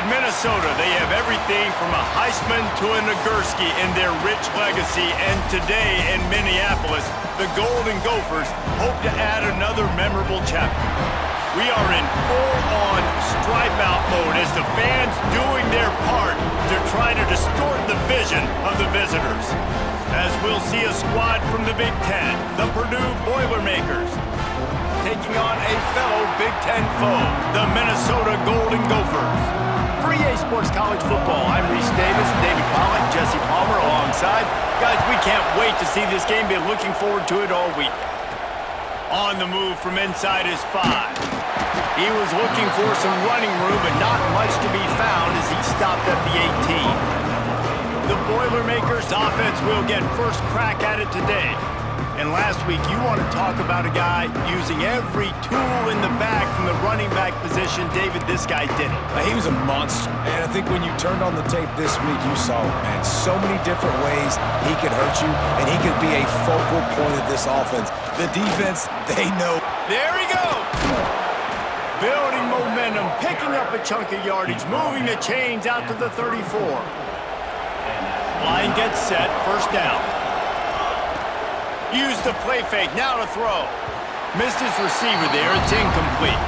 Minnesota, they have everything from a Heisman to a Nagurski in their rich legacy, and today in Minneapolis, the Golden Gophers hope to add another memorable chapter. We are in full-on stripe-out mode as the fans doing their part to try to distort the vision of the visitors. As we'll see a squad from the Big Ten, the Purdue Boilermakers, taking on a fellow Big Ten foe, the Minnesota Golden Gophers. For EA Sports College Football, I'm Reese Davis, David Pollack, Jesse Palmer alongside. Guys, we can't wait to see this game. Been looking forward to it all week. On the move from inside his 5. He was looking for some running room, but not much to be found as he stopped at the 18. The Boilermakers offense will get first crack at it today. And last week, you want to talk about a guy using every tool in the bag from the running back position. David, this guy did it. He was a monster. And I think when you turned on the tape this week, you saw it, man. So many different ways he could hurt you, and he could be a focal point of this offense. The defense, they know. There he goes. Building momentum, picking up a chunk of yardage, moving the chains out to the 34. Line gets set, first down. Use the play fake, now to throw. Missed his receiver there, it's incomplete.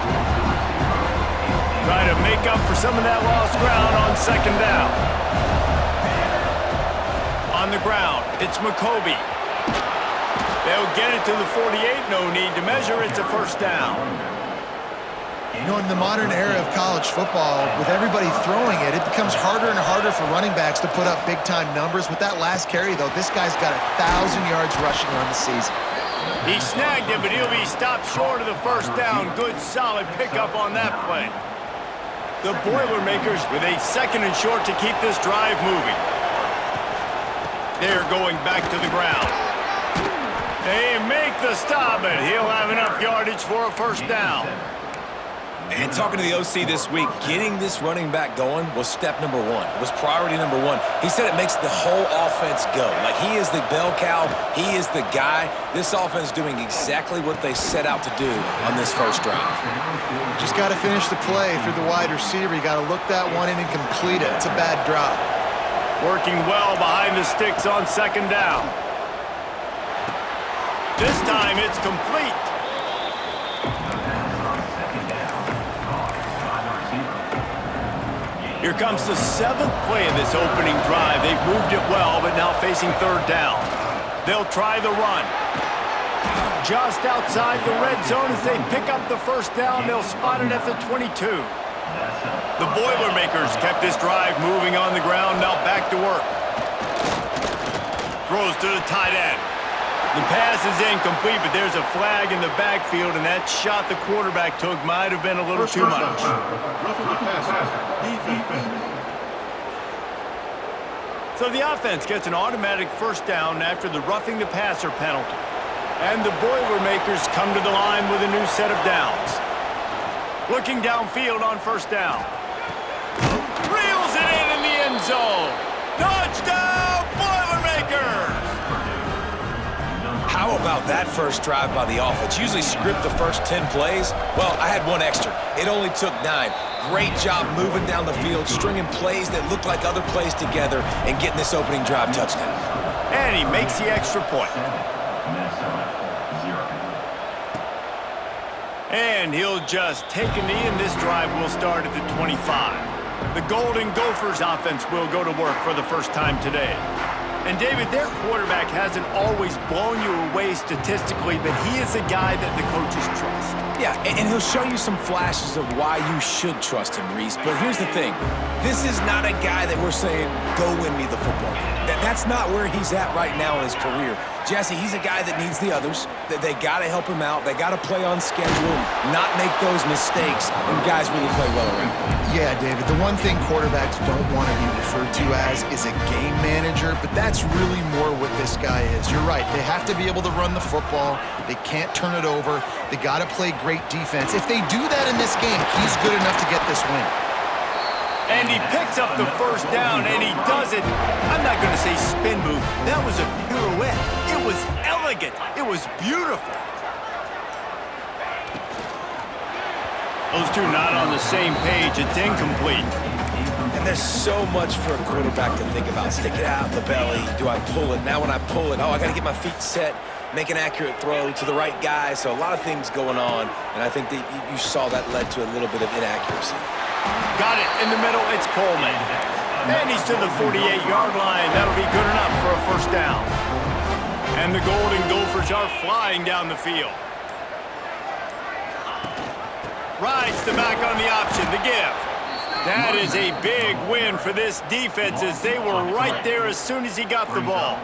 Try to make up for some of that lost ground on second down. On the ground, it's McCoby. They'll get it to the 48, no need to measure, it's a first down. You know, in the modern era of college football, with everybody throwing it, it becomes harder and harder for running backs to put up big-time numbers. With that last carry, though, this guy's got 1,000 yards rushing on the season. He snagged it, but he'll be stopped short of the first down. Good, solid pickup on that play. The Boilermakers with a second and short to keep this drive moving. They're going back to the ground. They make the stop, but he'll have enough yardage for a first down. And talking to the OC this week, getting this running back going was step number 1. It was priority number 1. He said it makes the whole offense go. Like, he is the bell cow. He is the guy. This offense doing exactly what they set out to do on this first drive. Just got to finish the play for the wide receiver. You got to look that one in and complete it. It's a bad drop. Working well behind the sticks on second down. This time it's complete. Here comes the 7th play of this opening drive. They've moved it well, but now facing third down. They'll try the run. Just outside the red zone as they pick up the first down. They'll spot it at the 22. The Boilermakers kept this drive moving on the ground. Now back to work. Throws to the tight end. The pass is incomplete, but there's a flag in the backfield, and that shot the quarterback took might have been a little too much. So the offense gets an automatic first down after the roughing the passer penalty. And the Boilermakers come to the line with a new set of downs. Looking downfield on first down. Reels it in the end zone. Touchdown, Boilermakers! How about that first drive by the offense? Usually script the first 10 plays. Well, I had one extra. It only took 9. Great job moving down the field, stringing plays that look like other plays together, and getting this opening drive touchdown. And he makes the extra point. And he'll just take a knee, and this drive will start at the 25. The Golden Gophers offense will go to work for the first time today. And, David, their quarterback hasn't always blown you away statistically, but he is a guy that the coaches trust. Yeah, and he'll show you some flashes of why you should trust him, Reese. But here's the thing. This is not a guy that we're saying, go win me the football game. That's not where he's at right now in his career. Jesse, he's a guy that needs the others. That they got to help him out. They got to play on schedule, not make those mistakes, and guys really play well around him. Yeah, David, the one thing quarterbacks don't want to be referred to as is a game manager, but that's really more what this guy is. You're right. They have to be able to run the football. They can't turn it over. They got to play great defense. If they do that in this game, he's good enough to get this win. And he picks up the first down, and he does it. I'm not going to say spin move. That was a pirouette. It was elegant. It was beautiful. Those two not on the same page. It's incomplete. there's so much for a quarterback to think about. Stick it out in the belly. Do I pull it? Now when I pull it, oh, I got to get my feet set, make an accurate throw to the right guy. So a lot of things going on, and I think that you saw that led to a little bit of inaccuracy. Got it in the middle. It's Coleman. And he's to the 48-yard line. That'll be good enough for a first down. And the Golden Gophers are flying down the field. Rides the back on the option, the give. That is a big win for this defense as they were right there as soon as he got the ball.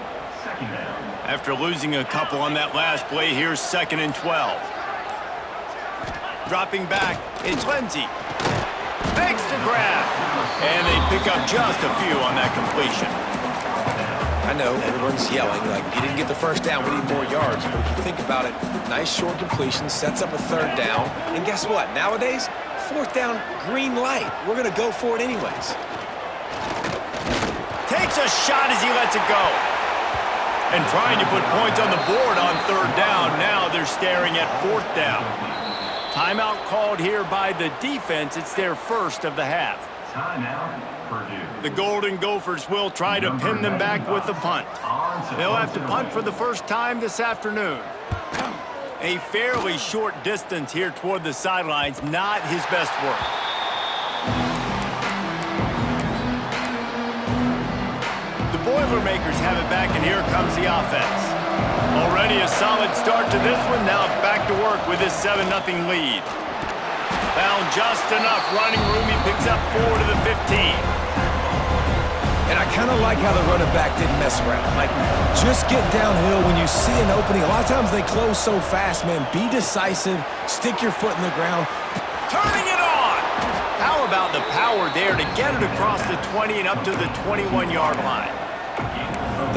After losing a couple on that last play, here's 2nd and 12. Dropping back, it's Lindsey. Makes the grab. And they pick up just a few on that completion. I know everyone's yelling, like, you didn't get the first down, we need more yards. But if you think about it, nice short completion, sets up a 3rd down. And guess what? Nowadays, 4th down, green light. We're going to go for it anyways. Takes a shot as he lets it go. And trying to put points on the board on 3rd down. Now they're staring at 4th down. Timeout called here by the defense. It's their first of the half. Timeout, Purdue. The Golden Gophers will try to pin them back with a punt. They'll have to punt for the first time this afternoon. A fairly short distance here toward the sidelines, not his best work. The Boilermakers have it back, and here comes the offense. Already a solid start to this one, now back to work with his 7-0 lead. Found just enough running room, he picks up 4 to the 15. And I kind of like how the running back didn't mess around. Like, just get downhill when you see an opening. A lot of times they close so fast, man. Be decisive. Stick your foot in the ground. Turning it on! How about the power there to get it across the 20 and up to the 21-yard line?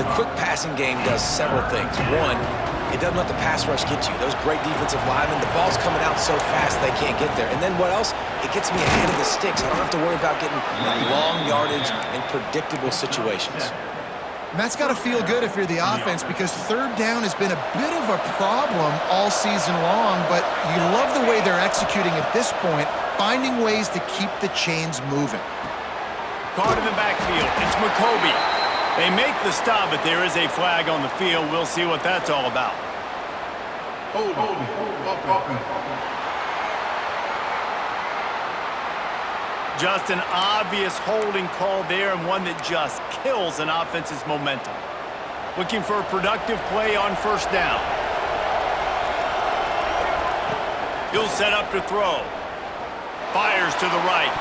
The quick passing game does several things. One, it doesn't let the pass rush get to you. Those great defensive linemen, the ball's coming out so fast they can't get there. And then what else? It gets me ahead of the sticks. I don't have to worry about getting long yardage in predictable situations. And that's got to feel good if you're the offense, because 3rd down has been a bit of a problem all season long, but you love the way they're executing at this point, finding ways to keep the chains moving. Caught in the backfield, it's McCoby. They make the stop, but there is a flag on the field. We'll see what that's all about. Just an obvious holding call there, and one that just kills an offense's momentum. Looking for a productive play on 1st down. He'll set up to throw. Fires to the right.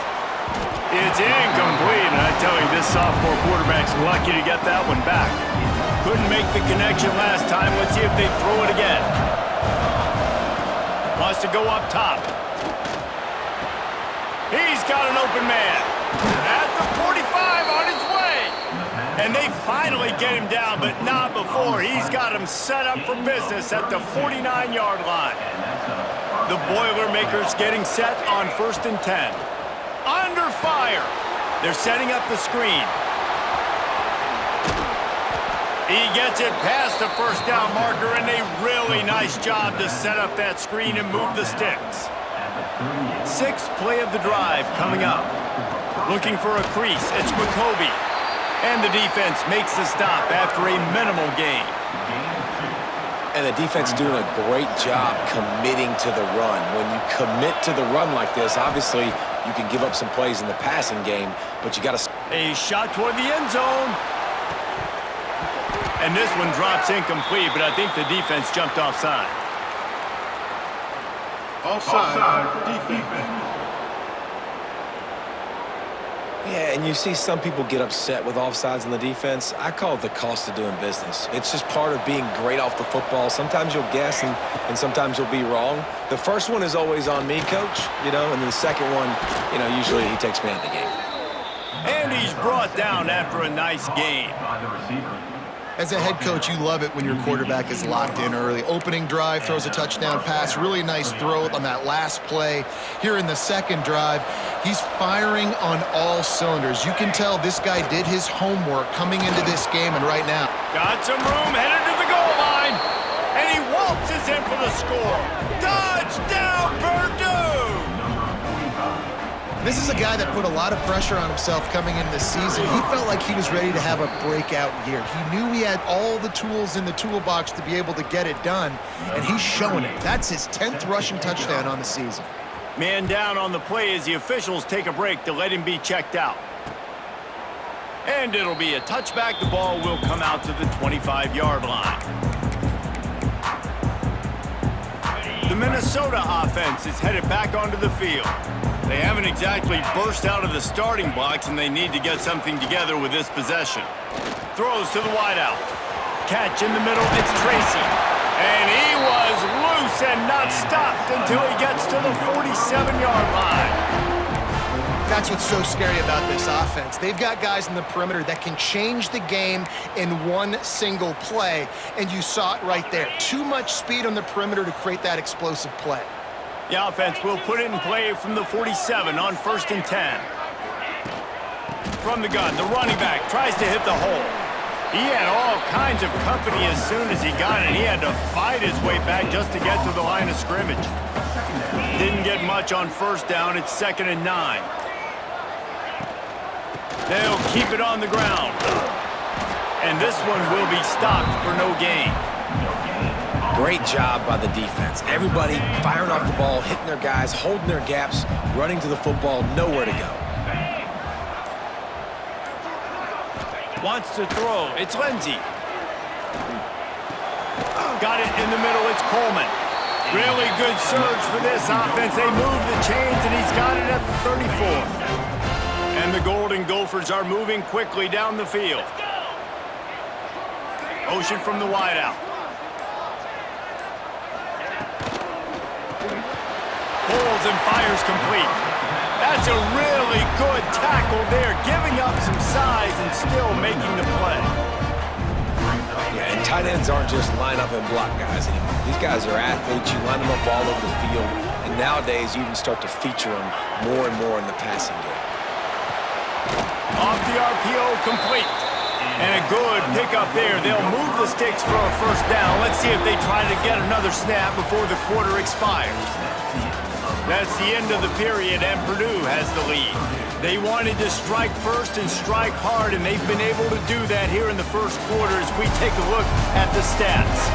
It's incomplete, and I tell you, this sophomore quarterback's lucky to get that one back. Couldn't make the connection last time. Let's see if they throw it again. Wants to go up top. He's got an open man. At the 45 on his way. And they finally get him down, but not before. He's got him set up for business at the 49-yard line. The Boilermakers getting set on 1st and 10. Under fire. They're setting up the screen. He gets it past the 1st down marker, and a really nice job to set up that screen and move the sticks. 6th play of the drive coming up. Looking for a crease. It's McCoby. And the defense makes the stop after a minimal gain. And the defense doing a great job committing to the run. When you commit to the run like this, obviously you can give up some plays in the passing game, but you got to... A shot toward the end zone. And this one drops incomplete, but I think the defense jumped offside. Offside, defense. Yeah, and you see some people get upset with offsides in the defense. I call it the cost of doing business. It's just part of being great off the football. Sometimes you'll guess and sometimes you'll be wrong. The first one is always on me, coach, and then the second one, usually he takes me out of the game. And he's brought down after a nice gain. By the receiver. As a head coach, you love it when your quarterback is locked in early. Opening drive, throws a touchdown pass, really nice throw on that last play. Here in the 2nd drive, he's firing on all cylinders. You can tell this guy did his homework coming into this game, and right now. Got some room, headed to the goal line, and he waltzes in for the score. Touchdown, Purdue! This is a guy that put a lot of pressure on himself coming into this season. He felt like he was ready to have a breakout year. He knew he had all the tools in the toolbox to be able to get it done, and he's showing it. That's his 10th rushing touchdown on the season. Man down on the play as the officials take a break to let him be checked out. And it'll be a touchback. The ball will come out to the 25-yard line. The Minnesota offense is headed back onto the field. They haven't exactly burst out of the starting blocks, and they need to get something together with this possession. Throws to the wideout. Catch in the middle, it's Tracy. And he was loose and not stopped until he gets to the 47-yard line. That's what's so scary about this offense. They've got guys in the perimeter that can change the game in one single play, and you saw it right there. Too much speed on the perimeter to create that explosive play. The offense will put it in play from the 47 on 1st and 10. From the gun, the running back tries to hit the hole. He had all kinds of company as soon as he got it. He had to fight his way back just to get to the line of scrimmage. Didn't get much on 1st down. It's 2nd and 9. They'll keep it on the ground. And this one will be stopped for no gain. Great job by the defense. Everybody firing off the ball, hitting their guys, holding their gaps, running to the football, nowhere to go. Wants to throw. It's Lindsey. Got it in the middle. It's Coleman. Really good surge for this offense. They move the chains, and he's got it at the 34. And the Golden Gophers are moving quickly down the field. Motion from the wideout. Pulls and fires complete. That's a really good tackle there, giving up some size and still making the play. Yeah, and tight ends aren't just line up and block guys anymore. These guys are athletes. You line them up all over the field, and nowadays you even start to feature them more and more in the passing game. Off the RPO, complete. And a good pickup there. They'll move the sticks for a 1st down. Let's see if they try to get another snap before the quarter expires. That's the end of the period, and Purdue has the lead. They wanted to strike first and strike hard, and they've been able to do that here in the 1st quarter as we take a look at the stats.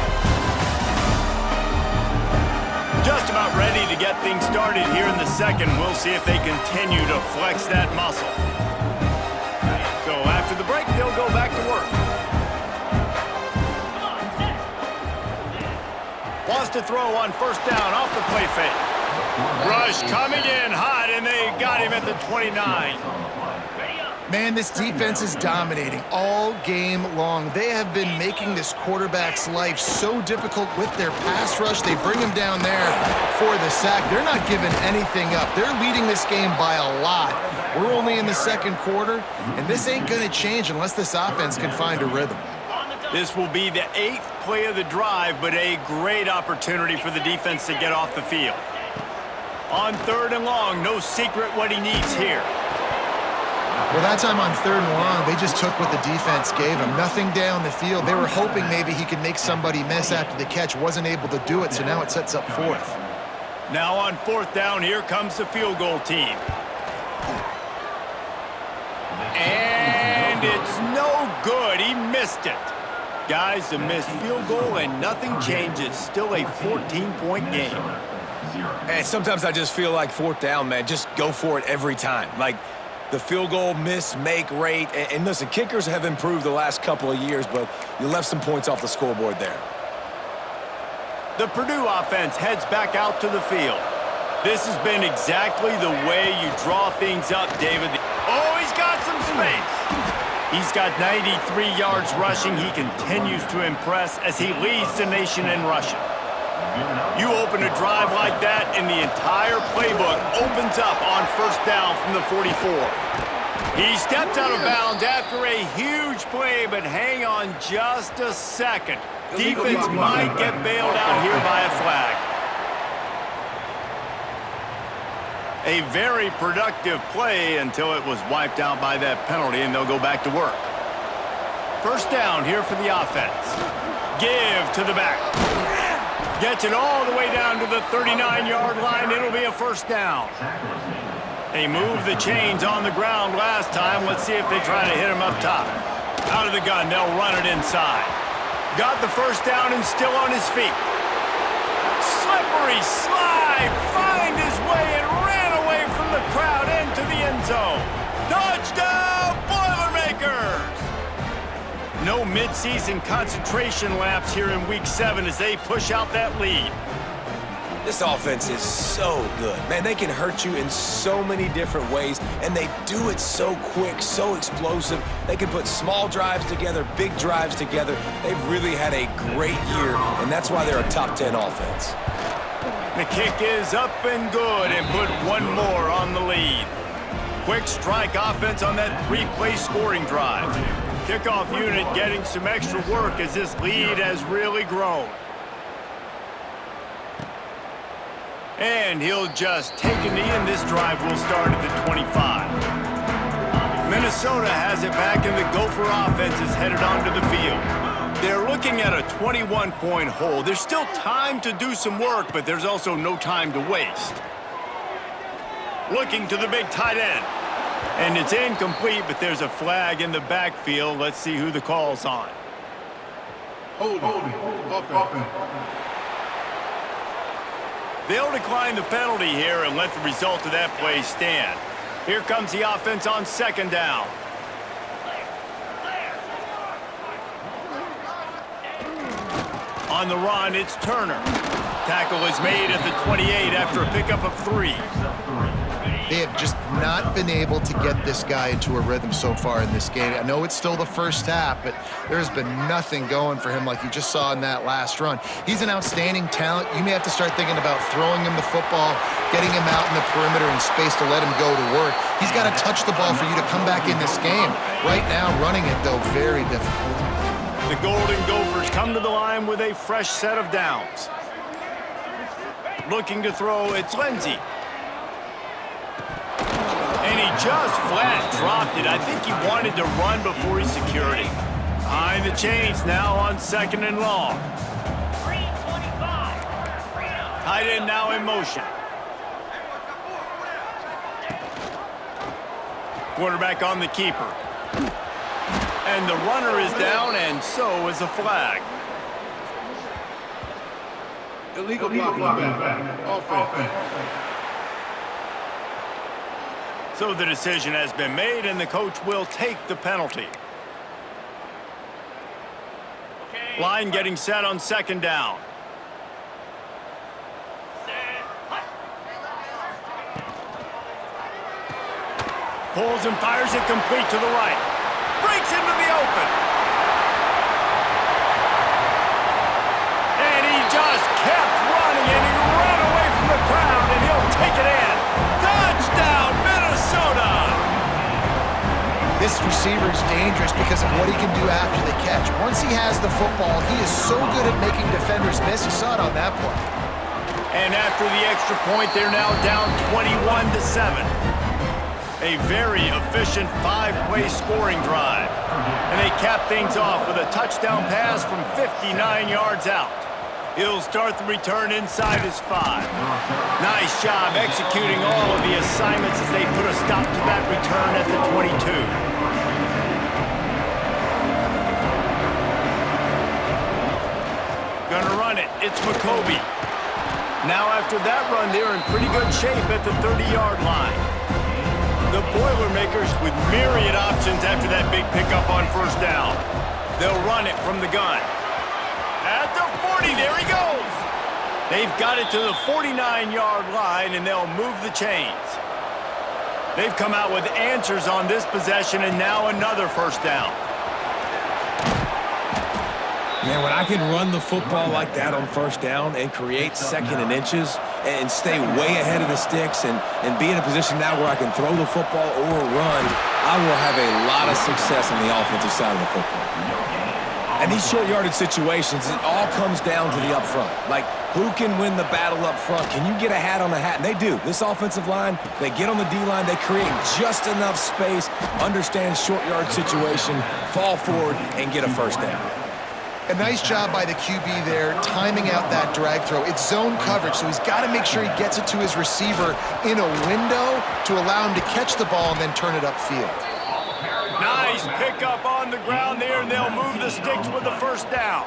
Just about ready to get things started here in the 2nd. We'll see if they continue to flex that muscle. So after the break, they'll go back to work. Wants to throw on 1st down off the play fake. Rush coming in hot, and they got him at the 29. Man, this defense is dominating all game long. They have been making this quarterback's life so difficult with their pass rush. They bring him down there for the sack. They're not giving anything up. They're leading this game by a lot. We're only in the 2nd quarter, and this ain't going to change unless this offense can find a rhythm. This will be the 8th play of the drive, but a great opportunity for the defense to get off the field. On 3rd and long, no secret what he needs here. Well, that time on 3rd and long, they just took what the defense gave him. Nothing down the field. They were hoping maybe he could make somebody miss after the catch. Wasn't able to do it, so now it sets up 4th. Now on 4th down, here comes the field goal team. And it's no good. He missed it. Guys, a missed field goal and nothing changes. Still a 14-point game. And sometimes I just feel like 4th down, man, just go for it every time. Like the field goal miss, make rate. And listen, kickers have improved the last couple of years, but you left some points off the scoreboard there. The Purdue offense heads back out to the field. This has been exactly the way you draw things up, David. Oh, he's got some space. He's got 93 yards rushing. He continues to impress as he leads the nation in rushing. You open a drive like that, and the entire playbook opens up on 1st down from the 44. He stepped out of bounds after a huge play, but hang on just a second. Defense might get bailed out here by a flag. A very productive play until it was wiped out by that penalty, and they'll go back to work. 1st down here for the offense. Give to the back. Gets it all the way down to the 39-yard line. It'll be a 1st down. They moved the chains on the ground last time. Let's see if they try to hit him up top. Out of the gun, they'll run it inside. Got the first down and still on his feet. Slippery slide, find his way and ran away from the crowd into the end zone. Touchdown, Boilermakers! No mid-season concentration laps here in Week 7 as they push out that lead. This offense is so good. Man, they can hurt you in so many different ways, and they do it so quick, so explosive. They can put small drives together, big drives together. They've really had a great year, and that's why they're a top 10 offense. The kick is up and good and put one more on the lead. Quick strike offense on that 3-play scoring drive. Kickoff unit getting some extra work as this lead has really grown. And he'll just take a knee, and this drive will start at the 25. Minnesota has it back, and the Gopher offense is headed onto the field. They're looking at a 21-point hole. There's still time to do some work, but there's also no time to waste. Looking to the big tight end. And it's incomplete, but there's a flag in the backfield. Let's see who the call's on. Offense. They'll decline the penalty here and let the result of that play stand. Here comes the offense on second down. On the run, it's Turner. Tackle is made at the 28 after a pickup of 3. They have just not been able to get this guy into a rhythm so far in this game. I know it's still the first half, but there's been nothing going for him like you just saw in that last run. He's an outstanding talent. You may have to start thinking about throwing him the football, getting him out in the perimeter in space to let him go to work. He's got to touch the ball for you to come back in this game. Right now, running it, though, very difficult. The Golden Gophers come to the line with a fresh set of downs. Looking to throw, it's Lindsey. And he just flat dropped it. I think he wanted to run before he secured it. Behind the chains now on second and long. Tight end now in motion. Quarterback on the keeper. And the runner is down, and so is a flag. Illegal blocking. Offense. So the decision has been made, and the coach will take the penalty. Line getting set on second down. Pulls and fires it complete to the right. Breaks into the open. And he just kept running, and he ran away from the crowd, and he'll take it in. Touchdown, Minnesota! This receiver is dangerous because of what he can do after the catch. Once he has the football, he is so good at making defenders miss. You saw it on that play. And after the extra point, they're now down 21-7. A very efficient 5-play scoring drive. And they cap things off with a touchdown pass from 59 yards out. He'll start the return inside his 5. Nice job executing all of the assignments as they put a stop to that return at the 22. Gonna run it. It's McCoby. Now after that run, they're in pretty good shape at the 30-yard line. The Boilermakers with myriad options after that big pickup on first down. They'll run it from the gun. At the 40, there he goes. They've got it to the 49-yard line, and they'll move the chains. They've come out with answers on this possession, and now another first down. Man, when I can run the football like that on first down and create second and inches and stay way ahead of the sticks and be in a position now where I can throw the football or run, I will have a lot of success on the offensive side of the football. And these short yardage situations, it all comes down to the up front. Like, who can win the battle up front? Can you get a hat on the hat? And they do. This offensive line, they get on the D-line, they create just enough space, understand short yard situation, fall forward, and get a first down. A nice job by the QB there, timing out that drag throw. It's zone coverage, so he's got to make sure he gets it to his receiver in a window to allow him to catch the ball and then turn it upfield. Nice pickup on the ground there, and they'll move the sticks with the first down.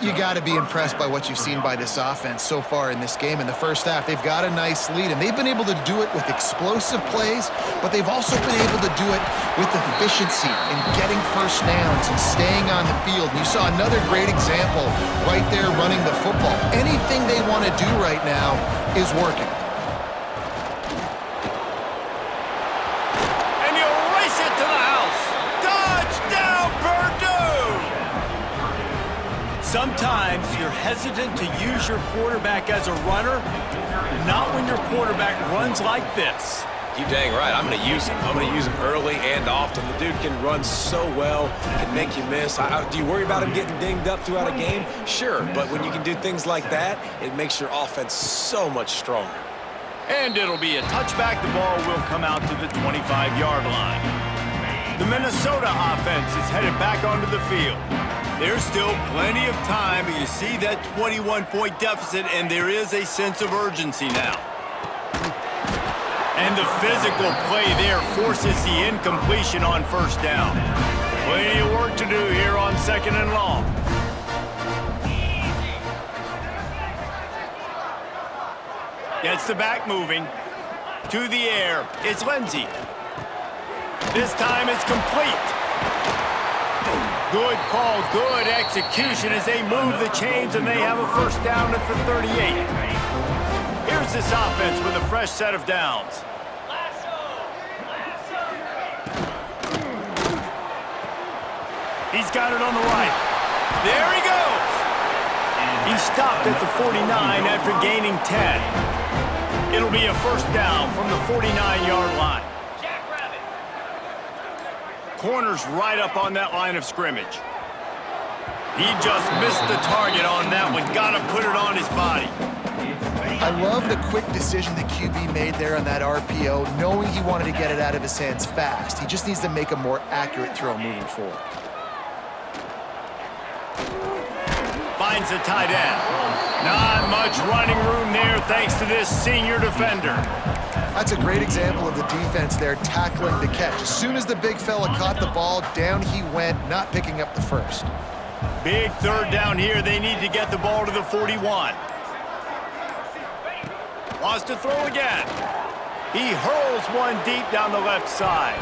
You got to be impressed by what you've seen by this offense so far in this game. In the first half, they've got a nice lead, and they've been able to do it with explosive plays, but they've also been able to do it with efficiency and getting first downs and staying on the field. You saw another great example right there running the football. Anything they want to do right now is working. And he'll race it to the house. Touchdown, Purdue! Sometimes you're hesitant to use your quarterback as a runner, not when your quarterback runs like this. You dang right. I'm going to use him. I'm going to use him early and often. The dude can run so well, can make you miss. Do you worry about him getting dinged up throughout a game? Sure, but when you can do things like that, it makes your offense so much stronger. And it'll be a touchback. The ball will come out to the 25-yard line. The Minnesota offense is headed back onto the field. There's still plenty of time, but you see that 21-point deficit, and there is a sense of urgency now. And the physical play there forces the incompletion on first down. Plenty of work to do here on second and long. Gets the back moving. To the air. It's Lindsey. This time it's complete. Good call, good execution as they move the chains and they have a first down at the 38. Here's this offense with a fresh set of downs. He's got it on the right. There he goes. He stopped at the 49 after gaining 10. It'll be a first down from the 49-yard line. Corner's right up on that line of scrimmage. He just missed the target on that one. Got to put it on his body. I love the quick decision the QB made there on that RPO, knowing he wanted to get it out of his hands fast. He just needs to make a more accurate throw moving forward. Finds the tight end. Not much running room there thanks to this senior defender. That's a great example of the defense there tackling the catch. As soon as the big fella caught the ball, down he went, not picking up the first. Big third down here. They need to get the ball to the 41. Wants to throw again. He hurls one deep down the left side.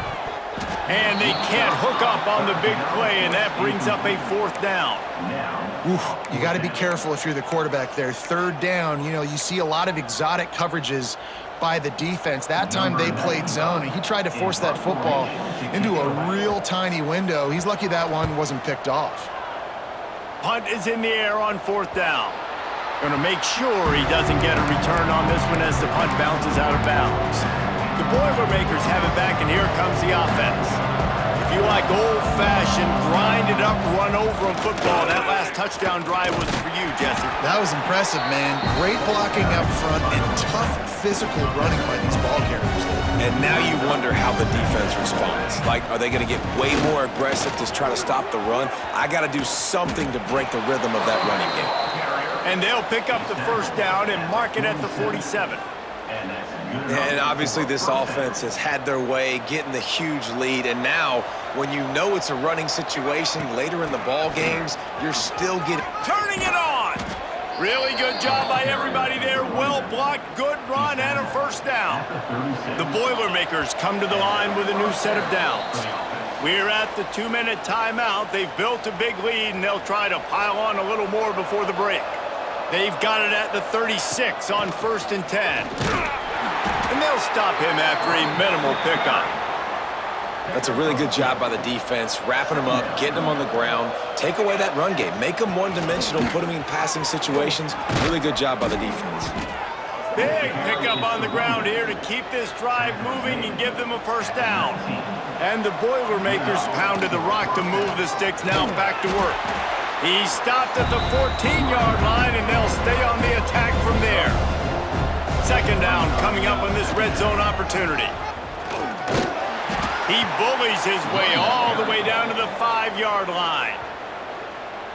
And they can't hook up on the big play, and that brings up a fourth down. Oof, you got to be careful if you're the quarterback there. Third down, you see a lot of exotic coverages by the defense. That time they played zone, and he tried to force that football into a real tiny window. He's lucky that one wasn't picked off. Punt is in the air on fourth down. Going to make sure he doesn't get a return on this one as the punt bounces out of bounds. The Boilermakers have it back, and here comes the offense. If you like old-fashioned, grind-it-up, run-over in football, that last touchdown drive was for you, Jesse. That was impressive, man. Great blocking up front and tough physical running by these ball carriers. And now you wonder how the defense responds. Like, are they going to get way more aggressive to try to stop the run? I got to do something to break the rhythm of that running game. And they'll pick up the first down and mark it at the 47. And obviously this offense has had their way, getting the huge lead. And now, when you know it's a running situation later in the ball games, you're still getting... Turning it on! Really good job by everybody there. Well blocked, good run, and a first down. The Boilermakers come to the line with a new set of downs. We're at the 2-minute timeout. They've built a big lead, and they'll try to pile on a little more before the break. They've got it at the 36 on 1st and 10. And they'll stop him after a minimal pickup. That's a really good job by the defense, wrapping him up, getting him on the ground, take away that run game, make him one-dimensional, put him in passing situations. Really good job by the defense. Big pickup on the ground here to keep this drive moving and give them a first down. And the Boilermakers pounded the rock to move the sticks now back to work. He stopped at the 14-yard line, and they'll stay on the attack from there. Second down coming up on this red zone opportunity. He bullies his way all the way down to the 5-yard line.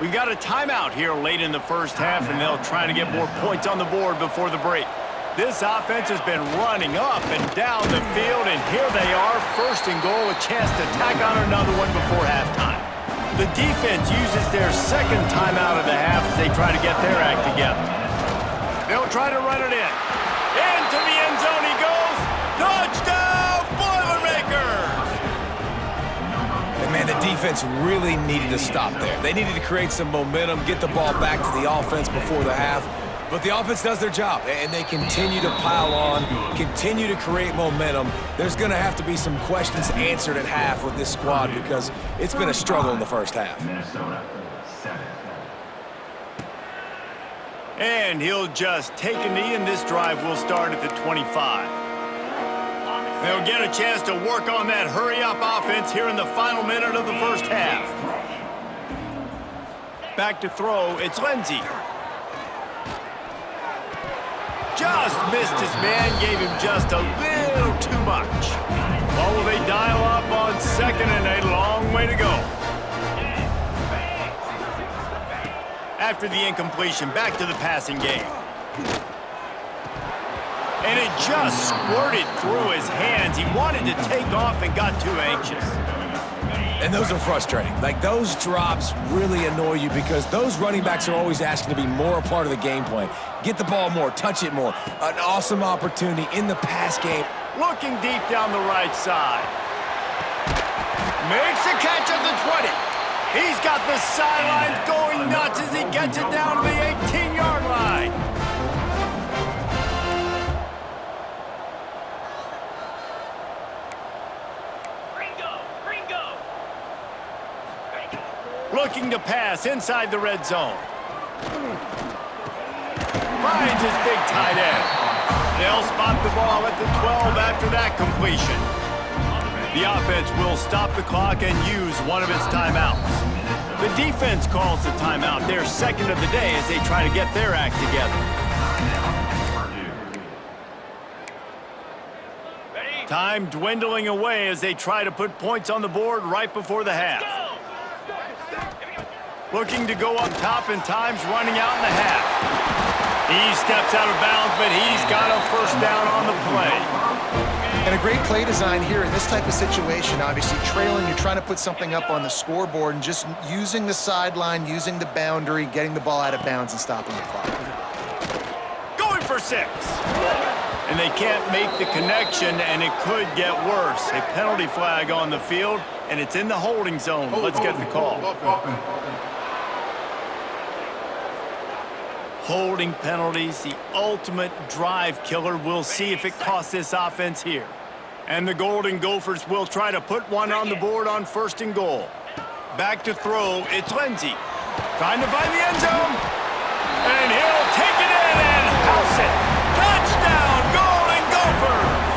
We got a timeout here late in the first half, and they'll try to get more points on the board before the break. This offense has been running up and down the field, and here they are, first and goal, a chance to tack on another one before halftime. The defense uses their second timeout of the half as they try to get their act together. They'll try to run it in. Into the end zone he goes. Touchdown, Boilermakers! And man, the defense really needed to stop there. They needed to create some momentum, get the ball back to the offense before the half. But the offense does their job, and they continue to pile on, continue to create momentum. There's going to have to be some questions answered at half with this squad because it's been a struggle in the first half. And he'll just take a knee, and this drive will start at the 25. They'll get a chance to work on that hurry-up offense here in the final minute of the first half. Back to throw, it's Lindsey. Just missed his man, gave him just a little too much. Well, will they dial up on second and a long way to go? After the incompletion, back to the passing game. And it just squirted through his hands. He wanted to take off and got too anxious. And those are frustrating. Like, those drops really annoy you because those running backs are always asking to be more a part of the game plan. Get the ball more, touch it more. An awesome opportunity in the pass game. Looking deep down the right side. Makes a catch at the 20. He's got the sidelines going nuts as he gets it down to the 18-yard line. Looking to pass inside the red zone. Finds his big tight end. They'll spot the ball at the 12 after that completion. The offense will stop the clock and use one of its timeouts. The defense calls the timeout, their second of the day, as they try to get their act together. Time dwindling away as they try to put points on the board right before the half. Looking to go up top, and time's running out in the half. He steps out of bounds, but he's got a first down on the play. And a great play design here in this type of situation. Obviously, trailing, you're trying to put something up on the scoreboard, and just using the sideline, using the boundary, getting the ball out of bounds and stopping the clock. Going for 6. And they can't make the connection, and it could get worse. A penalty flag on the field, and it's in the holding zone. Let's get the call. Holding penalties, the ultimate drive killer. We'll see if it costs this offense here. And the Golden Gophers will try to put one on the board on first and goal. Back to throw, it's Lindsey. Trying to find the end zone. And he'll take it in and house it. Touchdown, Golden Gophers!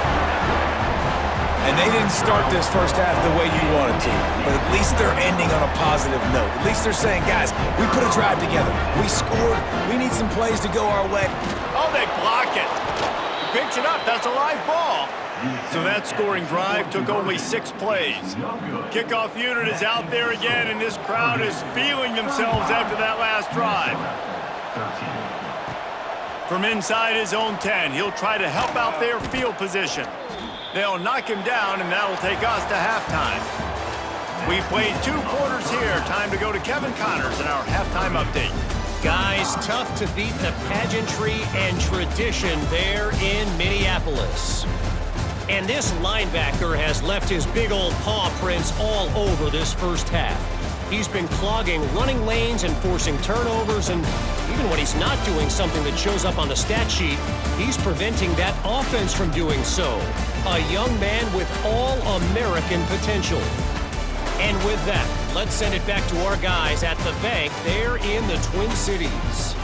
And they didn't start this first half the way you wanted to, but at least they're ending on a positive note. At least they're saying, guys, we put a drive together. We scored. We need some plays to go our way. Oh, they block it. He picks it up. That's a live ball. So that scoring drive took only 6 plays. Kickoff unit is out there again, and this crowd is feeling themselves after that last drive. From inside his own 10, he'll try to help out their field position. They'll knock him down, and that'll take us to halftime. We've played 2 quarters here. Time to go to Kevin Connors in our halftime update. Guys, tough to beat the pageantry and tradition there in Minneapolis. And this linebacker has left his big old paw prints all over this first half. He's been clogging running lanes and forcing turnovers, and even when he's not doing something that shows up on the stat sheet, he's preventing that offense from doing so. A young man with all-American potential. And with that, let's send it back to our guys at the bank there in the Twin Cities.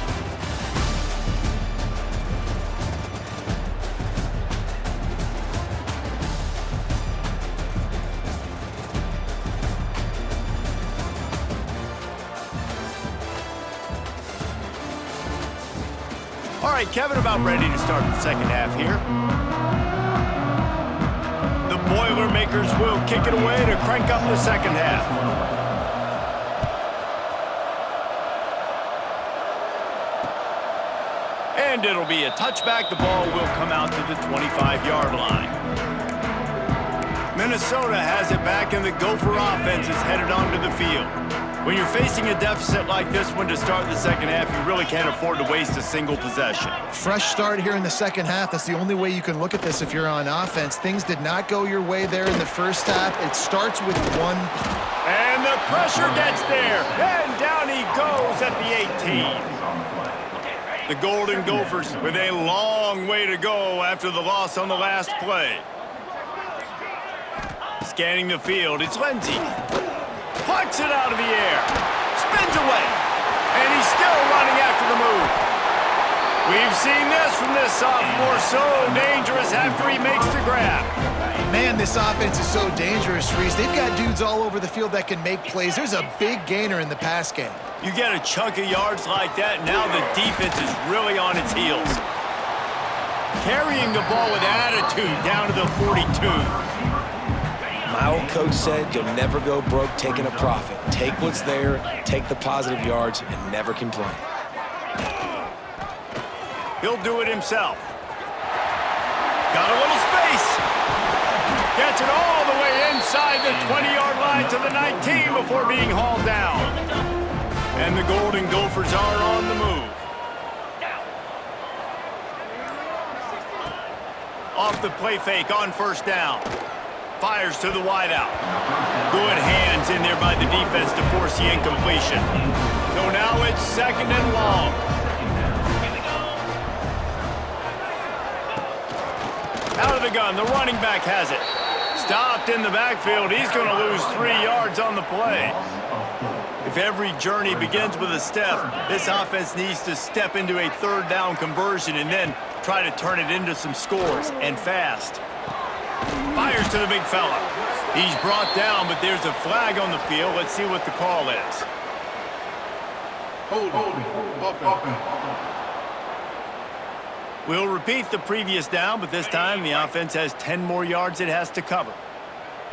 All right, Kevin, about ready to start the second half here. The Boilermakers will kick it away to crank up the second half. And it'll be a touchback. The ball will come out to the 25-yard line. Minnesota has it back, and the Gopher offense is headed onto the field. When you're facing a deficit like this one to start the second half, you really can't afford to waste a single possession. Fresh start here in the second half. That's the only way you can look at this if you're on offense. Things did not go your way there in the first half. It starts with one. And the pressure gets there, and down he goes at the 18. The Golden Gophers with a long way to go after the loss on the last play. Scanning the field, it's Lindsey. Plucks it out of the air, spins away, and he's still running after the move. We've seen this from this sophomore, so dangerous after he makes the grab. Man, this offense is so dangerous, Reese. They've got dudes all over the field that can make plays. There's a big gainer in the pass game. You get a chunk of yards like that, now the defense is really on its heels. Carrying the ball with attitude down to the 42. My old coach said you'll never go broke taking a profit. Take what's there, take the positive yards, and never complain. He'll do it himself. Got a little space. Gets it all the way inside the 20-yard line to the 19 before being hauled down. And the Golden Gophers are on the move. Off the play fake on first down. Fires to the wideout. Good hands in there by the defense to force the incompletion. So now it's second and long. Out of the gun, the running back has it. Stopped in the backfield. He's going to lose 3 yards on the play. If every journey begins with a step, this offense needs to step into a third down conversion and then try to turn it into some scores, and fast. Fires to the big fella. He's brought down, but there's a flag on the field. Let's see what the call is. Holding. We'll repeat the previous down, but this time the offense has 10 more yards it has to cover.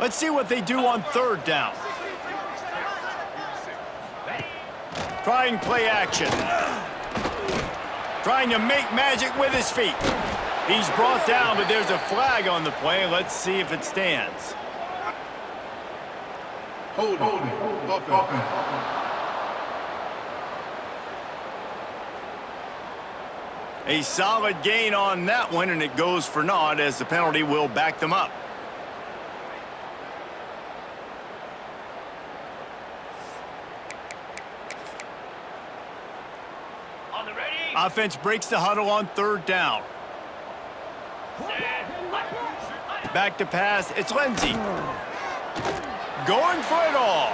Let's see what they do on third down. Trying play action. Trying to make magic with his feet. He's brought down, but there's a flag on the play. Let's see if it stands. Holding. A solid gain on that one, and it goes for naught as the penalty will back them up. On the ready. Offense breaks the huddle on third down. Back to pass, it's Lindsey. Going for it all.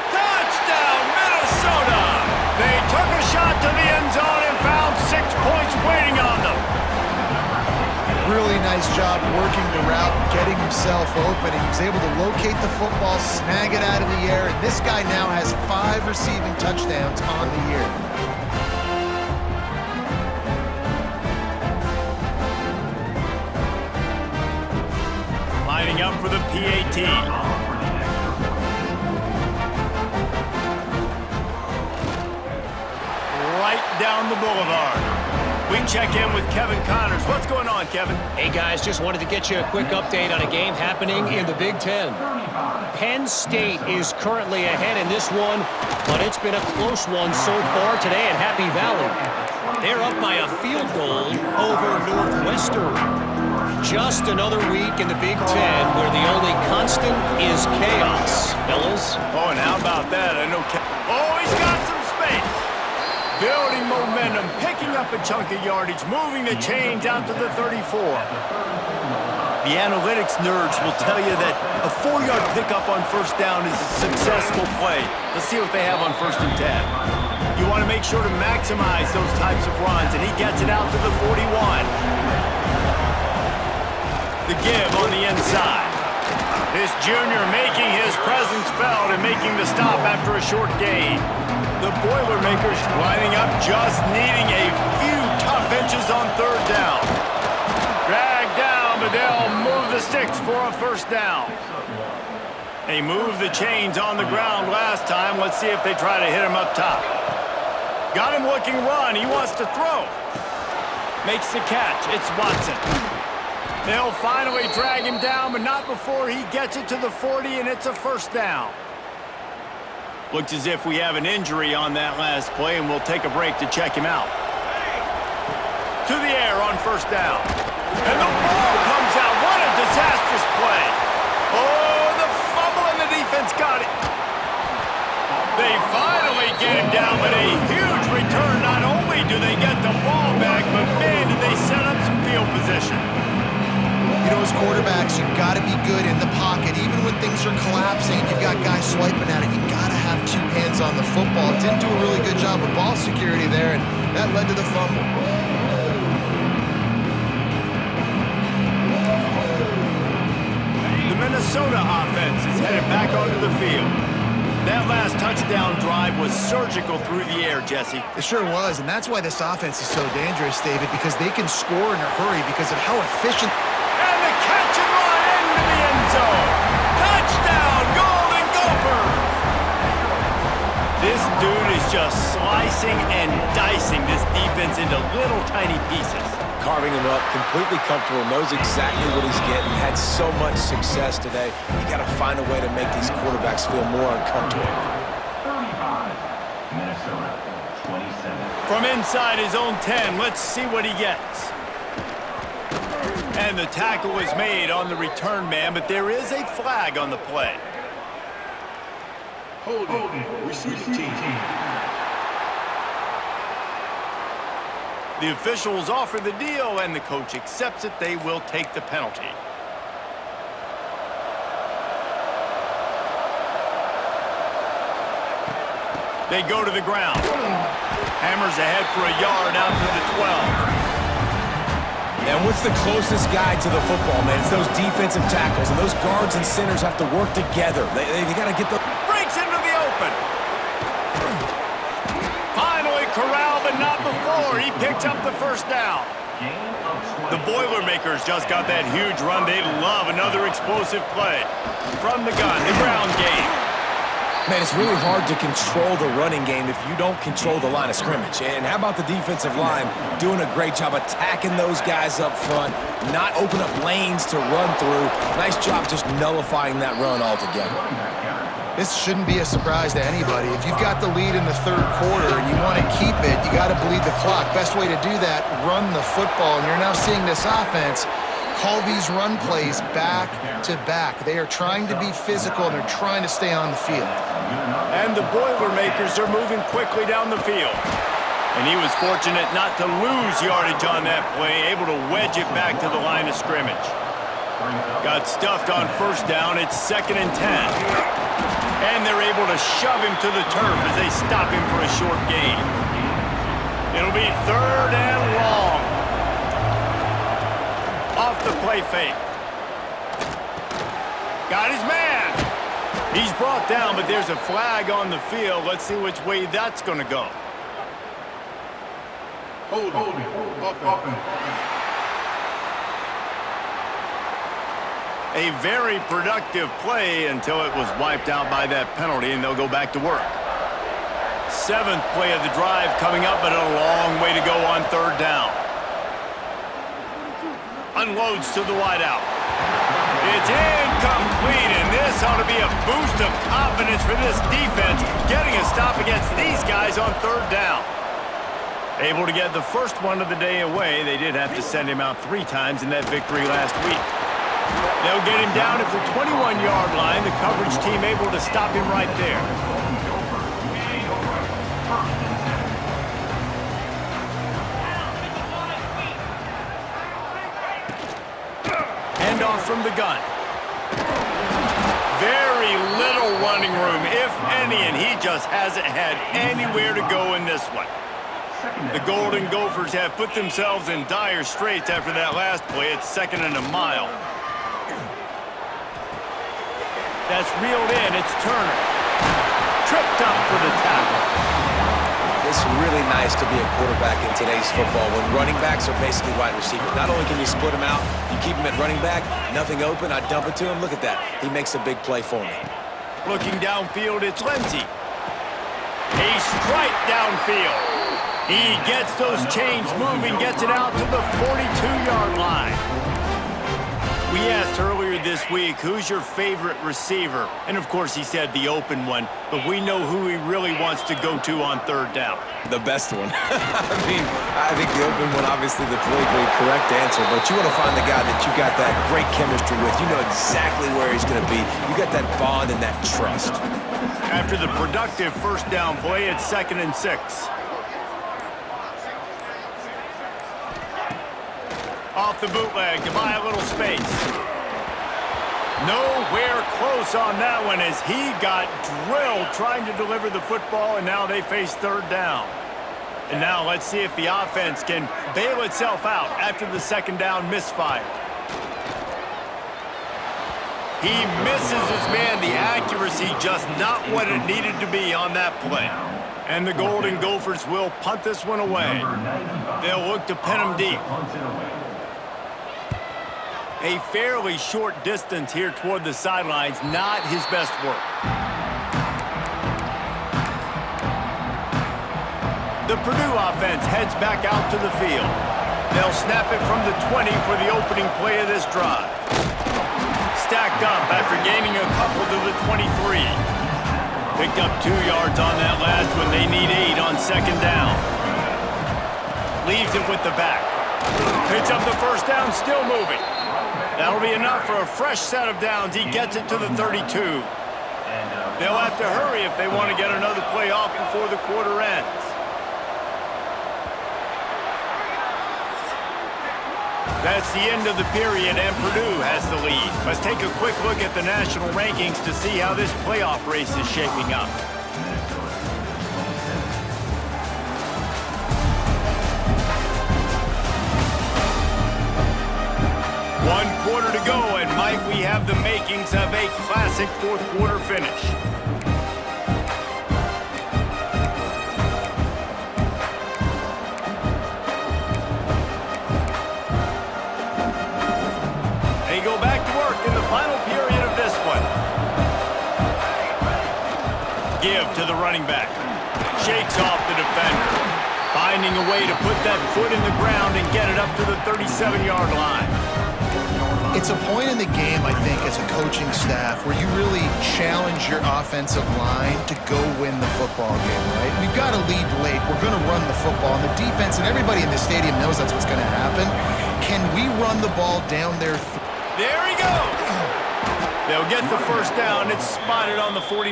Touchdown, Minnesota! They took a shot to the end zone and found 6 points waiting on them. Really nice job working the route, getting himself open. He was able to locate the football, snag it out of the air, and this guy now has 5 receiving touchdowns on the year. Lining up for the PAT. Right down the boulevard. We check in with Kevin Connors. What's going on, Kevin? Hey, guys, just wanted to get you a quick update on a game happening in the Big Ten. Penn State is currently ahead in this one, but it's been a close one so far today at Happy Valley. They're up by a field goal over Northwestern. Just another week in the Big Ten where the only constant is chaos, fellas. Oh, and how about that? I know. Oh, he's got some space. Building momentum, picking up a chunk of yardage, moving the chains out to the 34. The analytics nerds will tell you that a 4-yard pickup on first down is a successful play. Let's see what they have on 1st and 10. You want to make sure to maximize those types of runs, and he gets it out to the 41. The give on the inside. This junior making his presence felt and making the stop after a short gain. The Boilermakers lining up, just needing a few tough inches on third down. Dragged down, but they'll move the sticks for a first down. They moved the chains on the ground last time. Let's see if they try to hit him up top. Got him looking run. He wants to throw. Makes the catch. It's Watson. They'll finally drag him down, but not before he gets it to the 40, and it's a first down. Looks as if we have an injury on that last play, and we'll take a break to check him out. To the air on first down. And the ball comes out. What a disastrous play. Oh, the fumble, and the defense got it. They finally get him down, but a huge return. Not only do they get the ball back, but man, did they set up some field position. You know, as quarterbacks, you've got to be good in the pocket. Even when things are collapsing, you've got guys swiping at it. You've got to have two hands on the football. Didn't do a really good job of ball security there, and that led to the fumble. The Minnesota offense is headed back onto the field. That last touchdown drive was surgical through the air, Jesse. It sure was, and that's why this offense is so dangerous, David, because they can score in a hurry because of how efficient. And the catch and run into the end zone. Touchdown, Golden Gophers! This dude is just slicing and dicing this defense into little tiny pieces. Carving him up, completely comfortable, knows exactly what he's getting, had so much success today. You got to find a way to make these quarterbacks feel more uncomfortable. 35, Minnesota, 27. From inside his own 10, let's see what he gets. And the tackle is made on the return man, but there is a flag on the play. Holding. Receiving team. The officials offer the deal, and the coach accepts it. They will take the penalty. They go to the ground. Hammers ahead for a yard out to the 12. And what's the closest guy to the football, man? It's those defensive tackles, and those guards and centers have to work together. They got to get the... Breaks into the open. Finally corralled, but not before. He picks up the first down. The Boilermakers just got that huge run. They love another explosive play. From the gun, the ground game. Man, it's really hard to control the running game if you don't control the line of scrimmage. And how about the defensive line doing a great job attacking those guys up front, not open up lanes to run through. Nice job just nullifying that run altogether. This shouldn't be a surprise to anybody. If you've got the lead in the third quarter and you want to keep it, you got to bleed the clock. Best way to do that, run the football. And you're now seeing this offense call these run plays back to back. They are trying to be physical, and they're trying to stay on the field. And the Boilermakers are moving quickly down the field. And he was fortunate not to lose yardage on that play, able to wedge it back to the line of scrimmage. Got stuffed on first down. It's 2nd and 10. And they're able to shove him to the turf as they stop him for a short gain. It'll be 3rd and long. Off the play fake. Got his man. He's brought down, but there's a flag on the field. Let's see which way that's going to go. Holding. Offense. A very productive play until it was wiped out by that penalty, and they'll go back to work. 7th play of the drive coming up, but a long way to go on 3rd down. Unloads to the wideout. It's incomplete, and this ought to be a boost of confidence for this defense, getting a stop against these guys on 3rd down. Able to get the first one of the day away. They did have to send him out 3 times in that victory last week. They'll get him down at the 21-yard line. The coverage team able to stop him right there. Handoff from the gun. Very little running room, if any, and he just hasn't had anywhere to go in this one. The Golden Gophers have put themselves in dire straits after that last play. It's 2nd and a mile. That's reeled in. It's Turner. Tripped up for the tackle. It's really nice to be a quarterback in today's football when running backs are basically wide receivers. Not only can you split them out, you keep them at running back, nothing open, I dump it to him. Look at that. He makes a big play for me. Looking downfield, it's Lindsey. A strike downfield. He gets those chains moving, gets it out to the 42-yard line. We asked earlier this week, who's your favorite receiver? And, of course, he said the open one, but we know who he really wants to go to on third down. The best one. I think the open one, obviously the politically correct answer, but you want to find the guy that you got that great chemistry with. You know exactly where he's going to be. You got that bond and that trust. After the productive first down play, it's 2nd and 6. Off the bootleg to buy a little space. Nowhere close on that one as he got drilled trying to deliver the football, and now they face third down. And now let's see if the offense can bail itself out after the second down misfire. He misses his man. The accuracy just not what it needed to be on that play. And the Golden Gophers will punt this one away. They'll look to pin him deep. A fairly short distance here toward the sidelines, not his best work. The Purdue offense heads back out to the field. They'll snap it from the 20 for the opening play of this drive. Stacked up after gaining a couple to the 23. Picked up 2 yards on that last one. They need 8 on second down. Leaves it with the back. Picks up the first down, still moving. That'll be enough for a fresh set of downs. He gets it to the 32. They'll have to hurry if they want to get another play off before the quarter ends. That's the end of the period, and Purdue has the lead. Let's take a quick look at the national rankings to see how this playoff race is shaping up. One quarter to go, and Mike, we have the makings of a classic fourth quarter finish. They go back to work in the final period of this one. Give to the running back. Shakes off the defender. Finding a way to put that foot in the ground and get it up to the 37-yard line. It's a point in the game, I think, as a coaching staff where you really challenge your offensive line to go win the football game, right? We've got to lead late. We're going to run the football. And the defense and everybody in the stadium knows that's what's going to happen. Can we run the ball down their There he goes. They'll get the first down. It's spotted on the 49.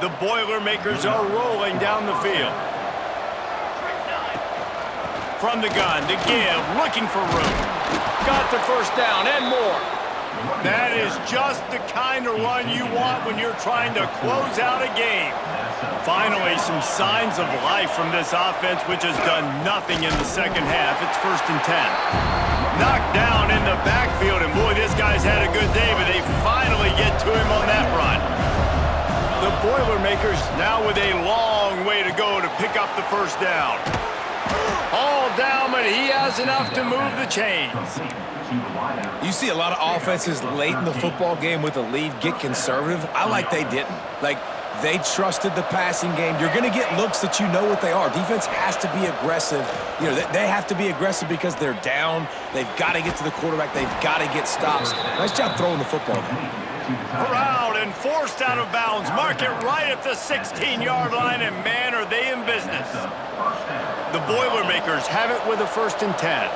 The Boilermakers are rolling down the field. From the gun to give, looking for room. Got the first down and more. That is just the kind of run you want when you're trying to close out a game. Finally, some signs of life from this offense, which has done nothing in the second half. It's 1st and 10. Knocked down in the backfield, and boy, this guy's had a good day, but they finally get to him on that run. The Boilermakers now with a long way to go to pick up the first down. All down, but he has enough to move the chains. You see a lot of offenses late in the football game with a lead get conservative. I like they didn't. Like, they trusted the passing game. You're going to get looks that you know what they are. Defense has to be aggressive. You know, they have to be aggressive because they're down. They've got to get to the quarterback. They've got to get stops. Nice job throwing the football. Corralled and forced out of bounds. Mark it right at the 16-yard line, and man, are they in business. The Boilermakers have it with a 1st and 10.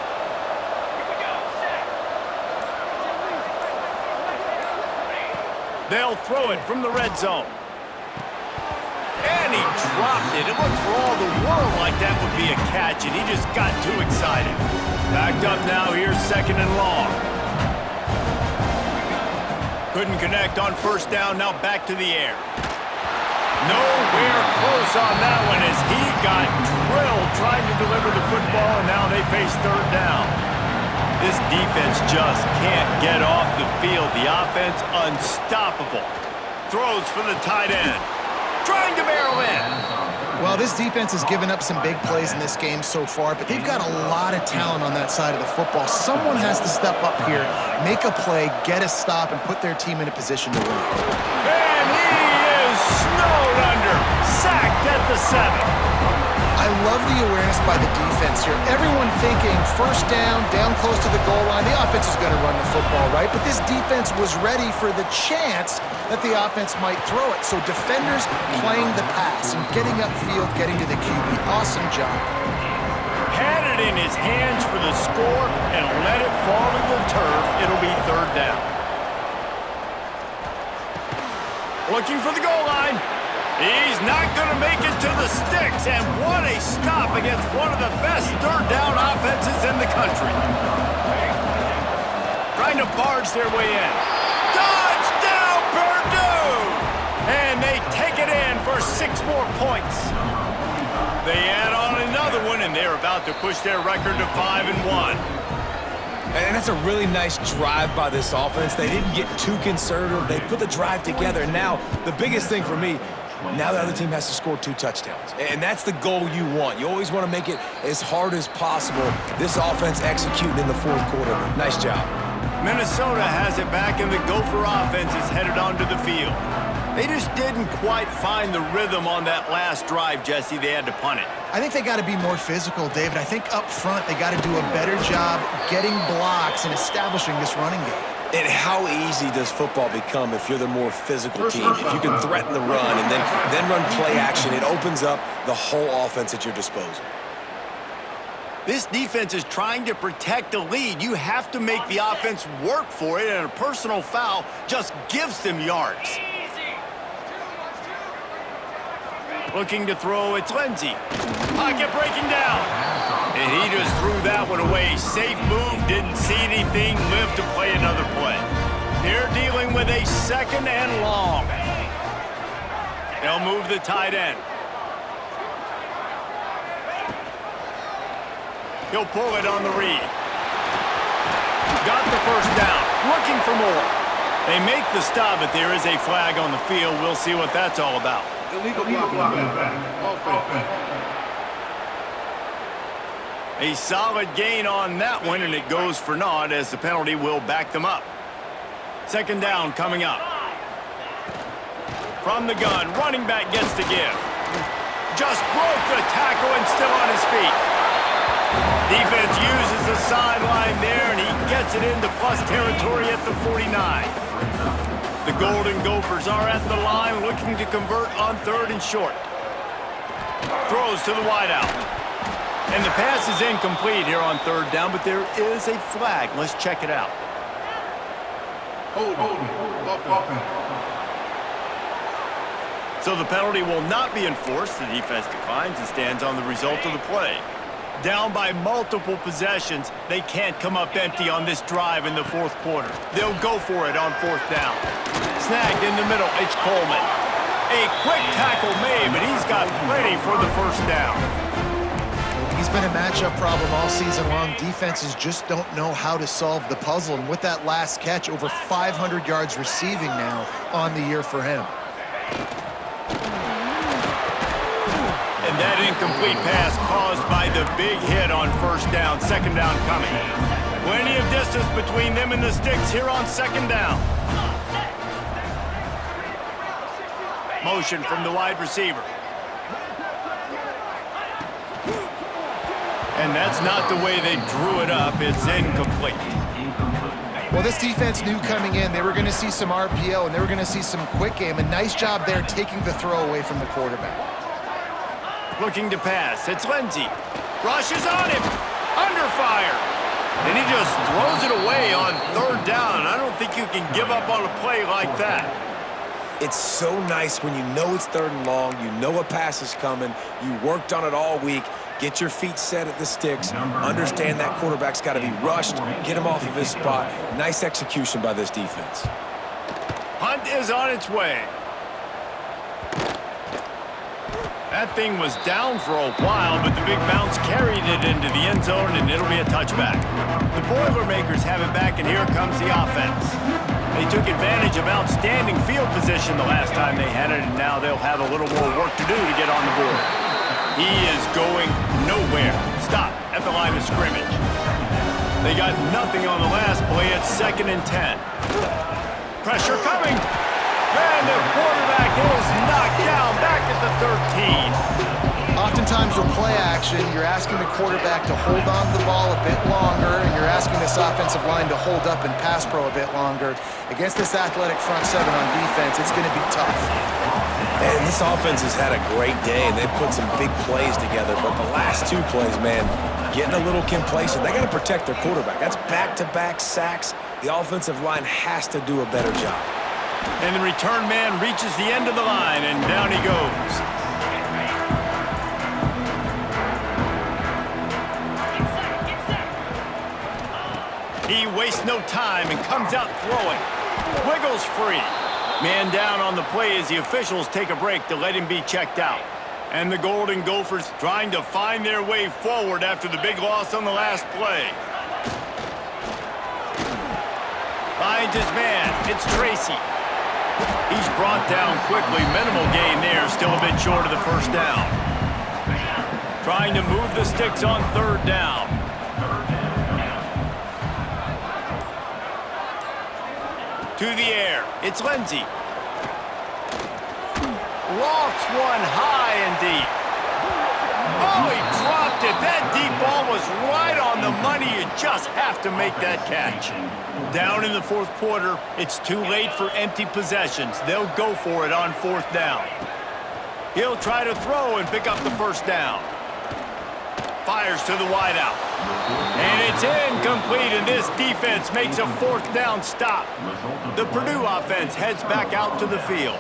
They'll throw it from the red zone. And he dropped it. It looked for all the world like that would be a catch, and he just got too excited. Backed up now, here's 2nd and long. Couldn't connect on first down, now back to the air. Nowhere close on that one as he got drilled trying to deliver the football, and now they face third down. This defense just can't get off the field. The offense unstoppable. Throws for the tight end. Trying to barrel in. Well, this defense has given up some big plays in this game so far, but they've got a lot of talent on that side of the football. Someone has to step up here, make a play, get a stop, and put their team in a position to win. And he is snowed under. Sacked at the 7. I love the awareness by the defense here. Everyone thinking first down, down close to the goal line. The offense is going to run the football, right? But this defense was ready for the chance that the offense might throw it. So defenders playing the pass and getting upfield, getting to the QB. Awesome job. Had it in his hands for the score and let it fall to the turf. It'll be third down. Looking for the goal line. He's not going to make it to the sticks, and what a stop against one of the best third down offenses in the country. Trying to barge their way in. Touchdown, Purdue! And they take it in for 6 more points. They add on another one, and they're about to push their record to 5-1. And that's a really nice drive by this offense. They didn't get too conservative. They put the drive together. Now, the biggest thing for me, now the other team has to score 2 touchdowns. And that's the goal you want. You always want to make it as hard as possible. This offense executing in the fourth quarter. Nice job. Minnesota has it back, and the Gopher offense is headed onto the field. They just didn't quite find the rhythm on that last drive, Jesse. They had to punt it. I think they got to be more physical, David. I think up front they got to do a better job getting blocks and establishing this running game. And how easy does football become if you're the more physical team? If you can threaten the run and then run play action, it opens up the whole offense at your disposal. This defense is trying to protect the lead. You have to make the offense work for it, and a personal foul just gives them yards. Looking to throw, it's Lindsey. Pocket breaking down. And he just threw that one away. Safe move, didn't see anything, lived to play another play. They're dealing with a 2nd and long. They'll move the tight end. He'll pull it on the read. Got the first down, looking for more. They make the stop, but there is a flag on the field. We'll see what that's all about. Illegal blocking offense. A solid gain on that one, and it goes for naught as the penalty will back them up. 2nd down coming up. From the gun, running back gets the give. Just broke the tackle and still on his feet. Defense uses the sideline there, and he gets it into plus territory at the 49. The Golden Gophers are at the line looking to convert on 3rd and short. Throws to the wideout. And the pass is incomplete here on 3rd down, but there is a flag. Let's check it out. Holding. Offense. So the penalty will not be enforced. The defense declines and stands on the result of the play. Down by multiple possessions, they can't come up empty on this drive in the 4th quarter. They'll go for it on 4th down. Snagged in the middle, it's Coleman. A quick tackle made, but he's got plenty for the 1st down. He's been a matchup problem all season long. Defenses just don't know how to solve the puzzle. And with that last catch, over 500 yards receiving now on the year for him. And that incomplete pass caused by the big hit on 1st down. 2nd down coming. Plenty of distance between them and the sticks here on 2nd down. Motion from the wide receiver. And that's not the way they drew it up. It's incomplete. Well, this defense knew coming in they were going to see some RPO and they were going to see some quick game. A nice job there taking the throw away from the quarterback. Looking to pass. It's Lindsey. Rushes on him. Under fire. And he just throws it away on 3rd down. I don't think you can give up on a play like that. It's so nice when you know it's 3rd and long, you know a pass is coming, you worked on it all week, get your feet set at the sticks, understand that quarterback's got to be rushed, get him off of his spot. Nice execution by this defense. Hunt is on its way. That thing was down for a while, but the big bounce carried it into the end zone, and it'll be a touchback. The Boilermakers have it back, and here comes the offense. They took advantage of outstanding field position the last time they had it, and now they'll have a little more work to do to get on the board. He is going nowhere. Stop at the line of scrimmage. They got nothing on the last play. It's 2nd and 10. Pressure coming. And the quarterback is knocked down back at the 13. Oftentimes you'll play action, you're asking the quarterback to hold on to the ball a bit longer, and you're asking this offensive line to hold up in pass pro a bit longer. Against this athletic front seven on defense, it's going to be tough. Man, this offense has had a great day, and they've put some big plays together. But the last two plays, man, getting a little complacent. They got to protect their quarterback. That's back-to-back sacks. The offensive line has to do a better job. And the return man reaches the end of the line, and down he goes. He wastes no time and comes out throwing. Wiggles free. Man down on the play as the officials take a break to let him be checked out. And the Golden Gophers trying to find their way forward after the big loss on the last play. Finds his man. It's Tracy. He's brought down quickly. Minimal gain there. Still a bit short of the first down. Trying to move the sticks on third down. To the air. It's Lindsey. Lofts one high and deep. Oh, he dropped it. That deep ball was right on the money. You just have to make that catch. Down in the fourth quarter, it's too late for empty possessions. They'll go for it on fourth down. He'll try to throw and pick up the first down. Fires to the wideout. And it's incomplete, and this defense makes a fourth down stop. The Purdue offense heads back out to the field.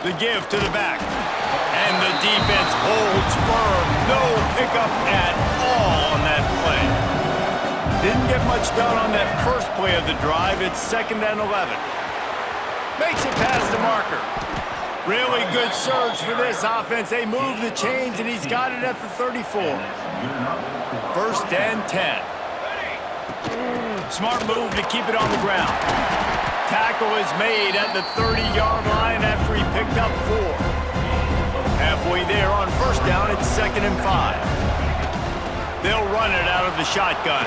The give to the back. And the defense holds firm. No pickup at all on that play. Didn't get much done on that first play of the drive. It's 2nd and 11. Makes it past the marker. Really good surge for this offense. They move the chains, and he's got it at the 34. 1st and 10. Smart move to keep it on the ground. Tackle is made at the 30-yard line after he picked up 4. Halfway there on first down, it's 2nd and 5. They'll run it out of the shotgun.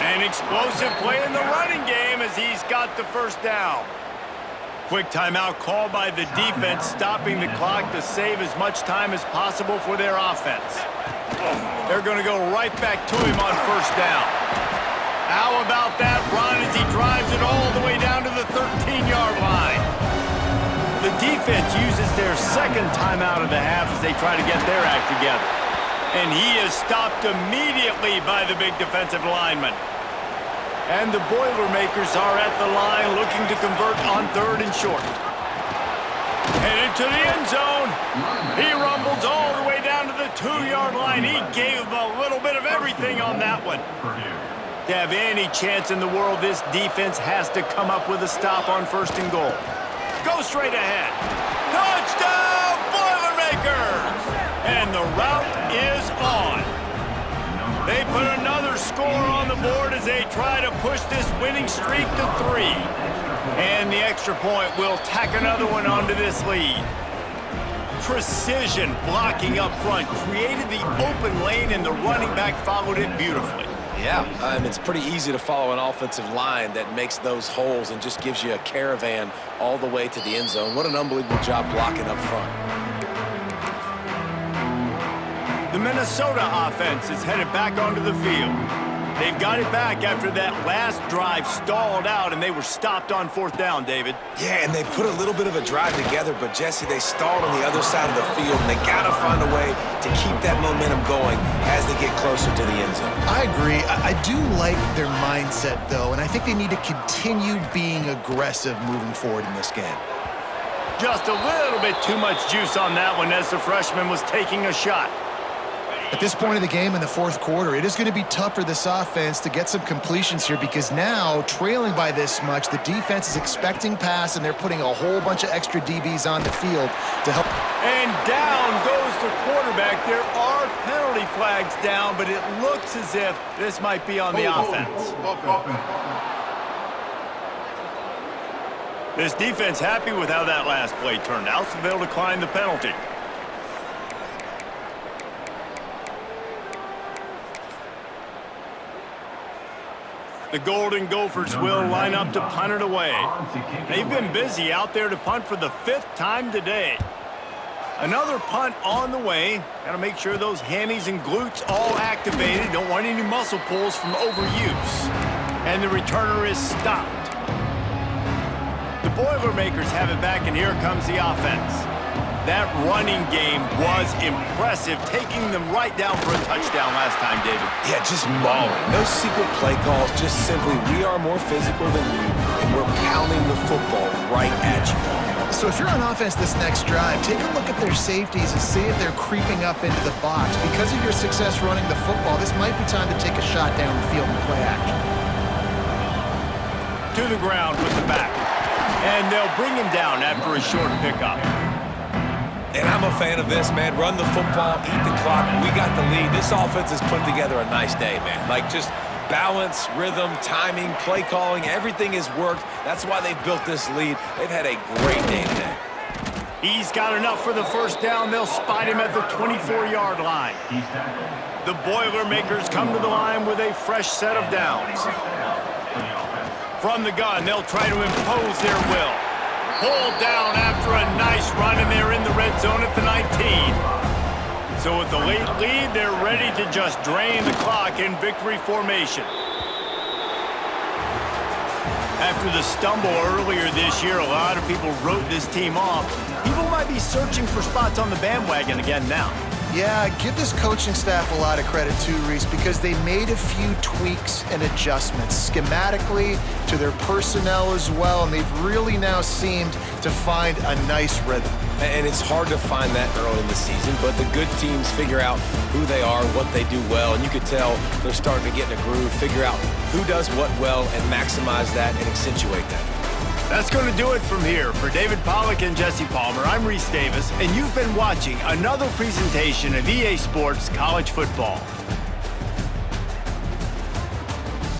An explosive play in the running game as he's got the first down. Quick timeout called by the defense, stopping the clock to save as much time as possible for their offense. They're going to go right back to him on first down. How about that run as he drives it all the way down to the 13-yard line? The defense uses their second timeout of the half as they try to get their act together. And he is stopped immediately by the big defensive lineman. And the Boilermakers are at the line looking to convert on 3rd and short. Headed to the end zone. He rumbles all the way down to the 2-yard line. He gave him a little bit of everything on that one. To have any chance in the world, this defense has to come up with a stop on 1st and goal. Go straight ahead. Touchdown, Boilermakers! And the route is on. They put another score on the board as they try to push this winning streak to 3. And the extra point will tack another one onto this lead. Precision blocking up front created the open lane, and the running back followed it beautifully. Yeah, it's pretty easy to follow an offensive line that makes those holes and just gives you a caravan all the way to the end zone. What an unbelievable job blocking up front. The Minnesota offense is headed back onto the field. They've got it back after that last drive stalled out, and they were stopped on 4th down, David. Yeah, and they put a little bit of a drive together, but, Jesse, they stalled on the other side of the field, and they got to find a way to keep that momentum going as they get closer to the end zone. I agree. I do like their mindset, though, and I think they need to continue being aggressive moving forward in this game. Just a little bit too much juice on that one as the freshman was taking a shot. At this point of the game in the fourth quarter, it is going to be tough for this offense to get some completions here because now, trailing by this much, the defense is expecting pass, and they're putting a whole bunch of extra DBs on the field to help. And down goes the quarterback. There are penalty flags down, but it looks as if this might be on the offense. This defense happy with how that last play turned out, so they'll decline the penalty. The Golden Gophers will line up to punt it away. They've been busy out there to punt for the 5th time today. Another punt on the way. Got to make sure those hammies and glutes all activated. Don't want any muscle pulls from overuse. And the returner is stopped. The Boilermakers have it back, and here comes the offense. That running game was impressive, taking them right down for a touchdown last time, David. Yeah, just mauling. No secret play calls, just simply we are more physical than you, and we're pounding the football right at you. So if you're on offense this next drive, take a look at their safeties and see if they're creeping up into the box. Because of your success running the football, this might be time to take a shot down the field and play action. To the ground with the back. And they'll bring him down after a short pickup. And I'm a fan of this, man. Run the football, eat the clock. We got the lead. This offense has put together a nice day, man. Like, just balance, rhythm, timing, play calling, everything has worked. That's why they've built this lead. They've had a great day today. He's got enough for the first down. They'll spot him at the 24-yard line. The Boilermakers come to the line with a fresh set of downs. From the gun, they'll try to impose their will. Pulled down after a nice run, and they're in the red zone at the 19. So with the late lead, they're ready to just drain the clock in victory formation. After the stumble earlier this year, a lot of people wrote this team off. People might be searching for spots on the bandwagon again now. Yeah, give this coaching staff a lot of credit too, Reese, because they made a few tweaks and adjustments schematically to their personnel as well, and they've really now seemed to find a nice rhythm. And it's hard to find that early in the season, but the good teams figure out who they are, what they do well, and you could tell they're starting to get in a groove, figure out who does what well, and maximize that and accentuate that. That's going to do it from here. For David Pollack and Jesse Palmer, I'm Reese Davis, and you've been watching another presentation of EA Sports College Football.